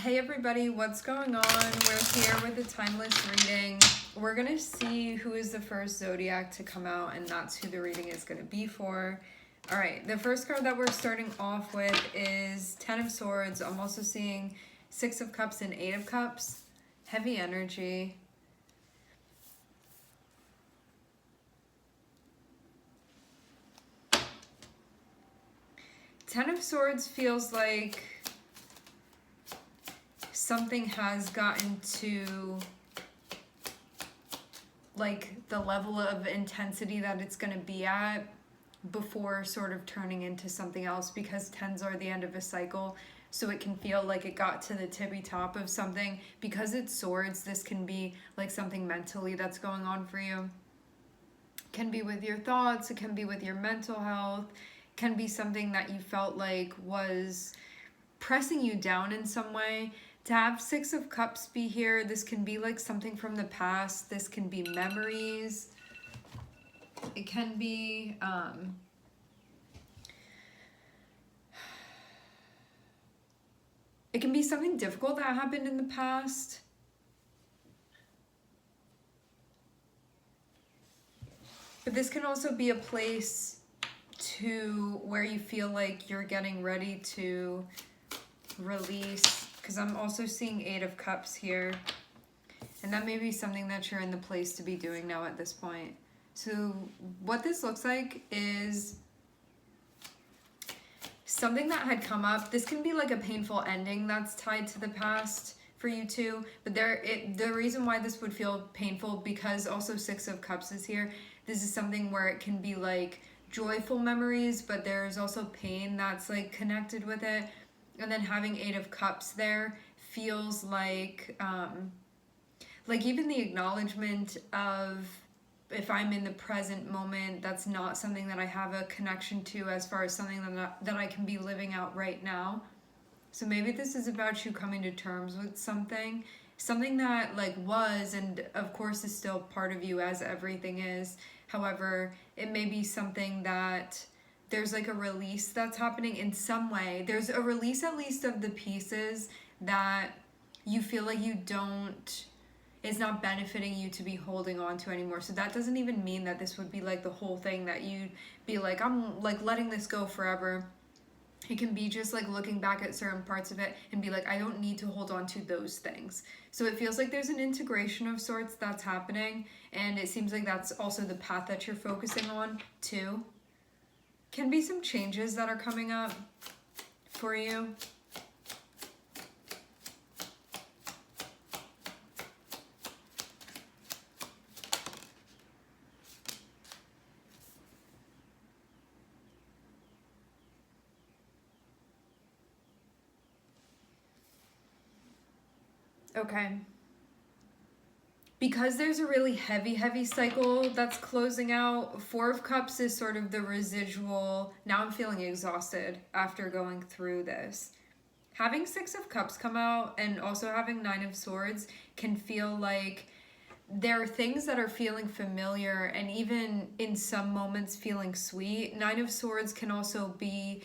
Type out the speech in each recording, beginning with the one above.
Hey everybody, what's going on? We're here with the timeless reading. We're going to see who is the first zodiac to come out, and that's who the reading is going to be for. All right, the first card that we're starting off with is Ten of Swords. I'm also seeing Six of Cups and Eight of Cups. Heavy energy. Ten of Swords feels like something has gotten to like the level of intensity that it's going to be at before sort of turning into something else, because tens are the end of a cycle, so it can feel like it got to the tippy top of something. Because it's swords, this can be like something mentally that's going on for you. It can be with your thoughts, it can be with your mental health, it can be something that you felt like was pressing you down in some way. To have Six of Cups be here, this can be like something from the past. This can be memories. It can be something difficult that happened in the past. But this can also be a place to where you feel like you're getting ready to release, because I'm also seeing Eight of Cups here, and that may be something that you're in the place to be doing now at this point. So what this looks like is something that had come up. This can be like a painful ending that's tied to the past for you too, but the reason why this would feel painful, because also Six of Cups is here, this is something where it can be like joyful memories, but there's also pain that's like connected with it. And then having Eight of Cups there feels like even the acknowledgement of, if I'm in the present moment, that's not something that I have a connection to as far as something that I can be living out right now. So maybe this is about you coming to terms with something that like was, and of course is still part of you, as everything is. However, it may be something that there's like a release that's happening in some way. There's a release at least of the pieces that you feel like it's not benefiting you to be holding on to anymore. So that doesn't even mean that this would be like the whole thing, that you'd be like, I'm like letting this go forever. It can be just like looking back at certain parts of it and be like, I don't need to hold on to those things. So it feels like there's an integration of sorts that's happening, and it seems like that's also the path that you're focusing on too. Can be some changes that are coming up for you. Okay. Because there's a really heavy cycle that's closing out, Four of Cups is sort of the residual. Now I'm feeling exhausted after going through this. Having Six of Cups come out and also having Nine of Swords can feel like there are things that are feeling familiar, and even in some moments feeling sweet. Nine of Swords can also be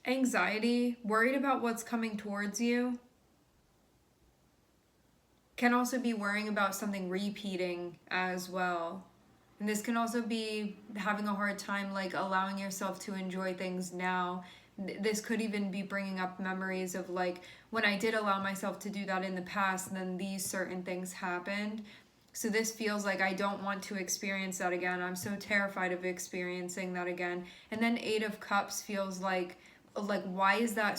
anxiety, worried about what's coming towards you. Can also be worrying about something repeating as well. And this can also be having a hard time like allowing yourself to enjoy things now. This could even be bringing up memories of like, when I did allow myself to do that in the past, and then these certain things happened. So this feels like I don't want to experience that again. I'm so terrified of experiencing that again. And then Eight of Cups feels like why is that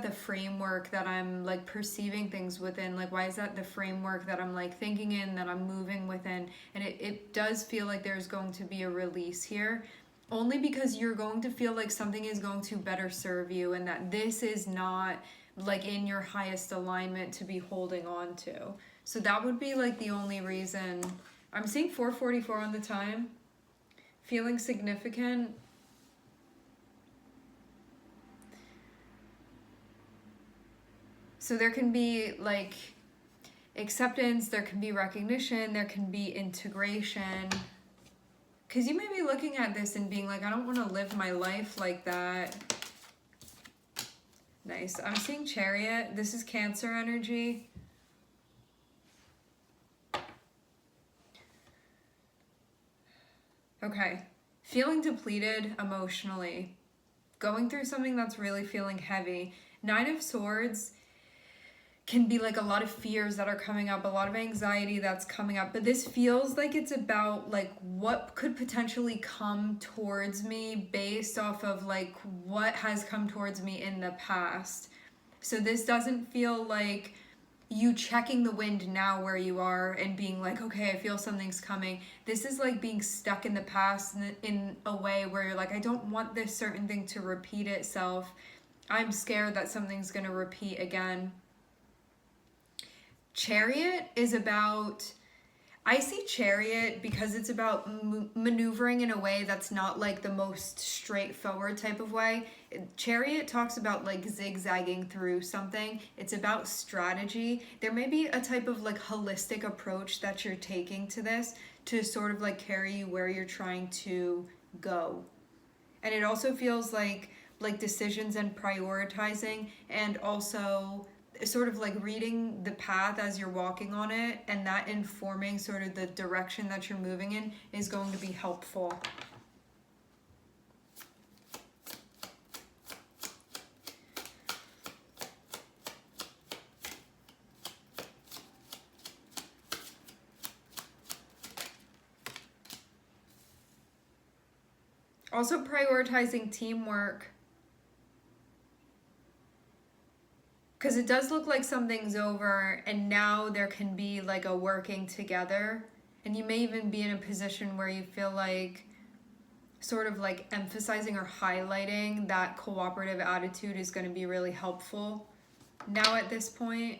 the framework that I'm like perceiving things within? Like, why is that the framework that I'm like thinking in, that I'm moving within? And it does feel like there's going to be a release here, only because you're going to feel like something is going to better serve you, and that this is not like in your highest alignment to be holding on to. So that would be like the only reason. I'm seeing 4:44 on the time. Feeling significant. So there can be like acceptance, there can be recognition, there can be integration. Because you may be looking at this and being like, I don't want to live my life like that. Nice. I'm seeing Chariot. This is Cancer energy. Okay. Feeling depleted emotionally. Going through something that's really feeling heavy. 9 of Swords can be like a lot of fears that are coming up, a lot of anxiety that's coming up, but this feels like it's about like what could potentially come towards me based off of like what has come towards me in the past. So this doesn't feel like you checking the wind now where you are and being like, okay, I feel something's coming. This is like being stuck in the past in a way where you're like, I don't want this certain thing to repeat itself. I'm scared that something's going to repeat again. Chariot is about, I see Chariot because it's about maneuvering in a way that's not like the most straightforward type of way. Chariot talks about like zigzagging through something. It's about strategy. There may be a type of like holistic approach that you're taking to this to sort of like carry you where you're trying to go. And it also feels like decisions and prioritizing, and also sort of like reading the path as you're walking on it, and that informing sort of the direction that you're moving in is going to be helpful. Also prioritizing teamwork. Because it does look like something's over and now there can be like a working together. And you may even be in a position where you feel like sort of like emphasizing or highlighting that cooperative attitude is going to be really helpful now at this point.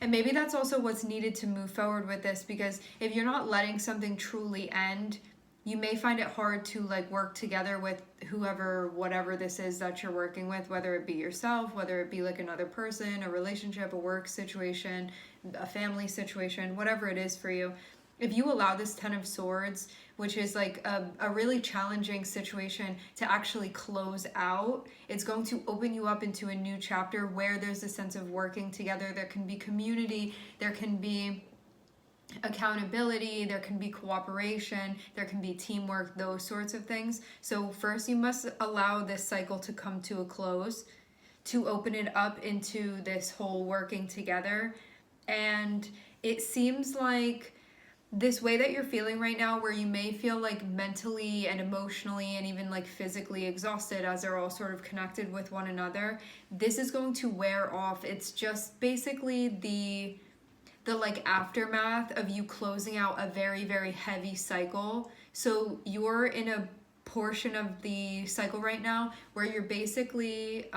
And maybe that's also what's needed to move forward with this, because if you're not letting something truly end, you may find it hard to like work together with whoever, whatever this is that you're working with, whether it be yourself, whether it be like another person, a relationship, a work situation, a family situation, whatever it is for you. If you allow this 10 of Swords, which is like a really challenging situation, to actually close out, it's going to open you up into a new chapter where there's a sense of working together. There can be community, there can be accountability, there can be cooperation, there can be teamwork, those sorts of things. So first you must allow this cycle to come to a close, to open it up into this whole working together. And it seems like this way that you're feeling right now, where you may feel like mentally and emotionally and even like physically exhausted, as they're all sort of connected with one another, this is going to wear off. It's just basically the like aftermath of you closing out a very, very heavy cycle. So you're in a portion of the cycle right now where you're basically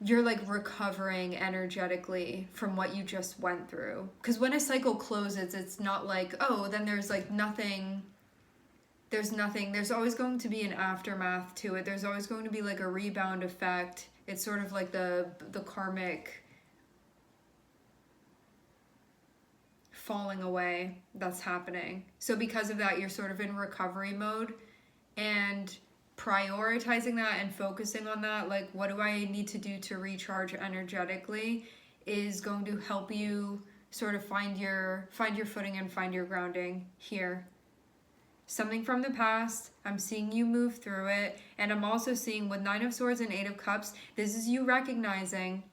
you're like recovering energetically from what you just went through. Because when a cycle closes, it's not like, oh, then there's like nothing. There's always going to be an aftermath to it. There's always going to be like a rebound effect. It's sort of like the karmic falling away that's happening. So because of that, you're sort of in recovery mode, and prioritizing that and focusing on that, like what do I need to do to recharge energetically, is going to help you sort of find your footing and find your grounding here. Something from the past, I'm seeing you move through it, and I'm also seeing with 9 of Swords and 8 of Cups, this is you recognizing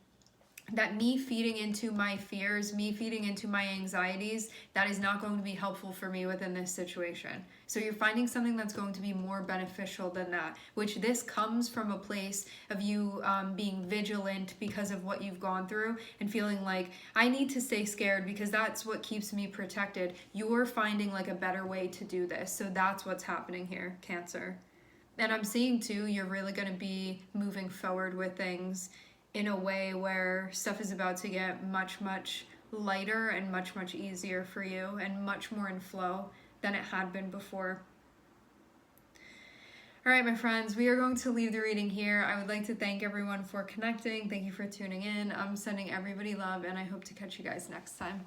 that me feeding into my fears, me feeding into my anxieties, that is not going to be helpful for me within this situation. So you're finding something that's going to be more beneficial than that, which this comes from a place of you being vigilant because of what you've gone through and feeling like, I need to stay scared because that's what keeps me protected. You're finding like a better way to do this. So that's what's happening here, Cancer. And I'm seeing too, you're really going to be moving forward with things in a way where stuff is about to get much, much lighter and much, much easier for you and much more in flow than it had been before. All right, my friends, we are going to leave the reading here. I would like to thank everyone for connecting. Thank you for tuning in. I'm sending everybody love, and I hope to catch you guys next time.